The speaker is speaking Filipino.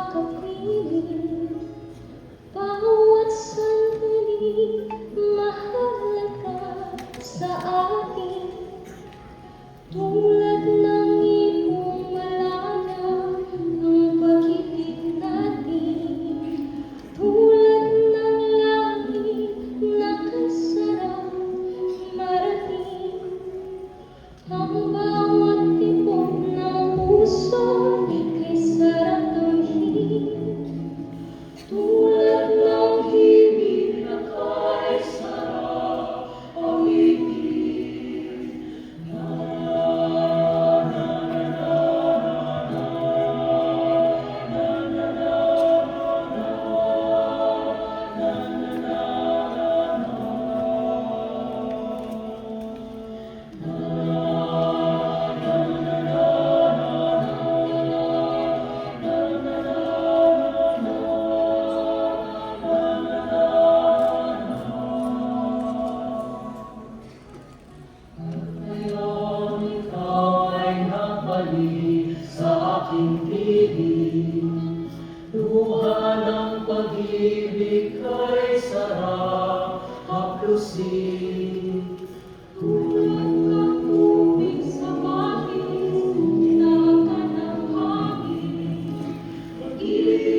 makapiling. Bawat sandali mahalaga sa atin. Tulad ng ipong malaya ang pag-ibig natin. Tulad ng langit na kasarap marating. Ang bawat tibok ng puso ay sarap damhin. Tulad ng himig na kay sarap pag-ibig. Ngayon ikaw ay nagbalik sa aking piling. Luha ng pag-ibig kay sarap haplusin. Tulad ng tubig sa bakit, hinakan ng hangin. Pag-ibig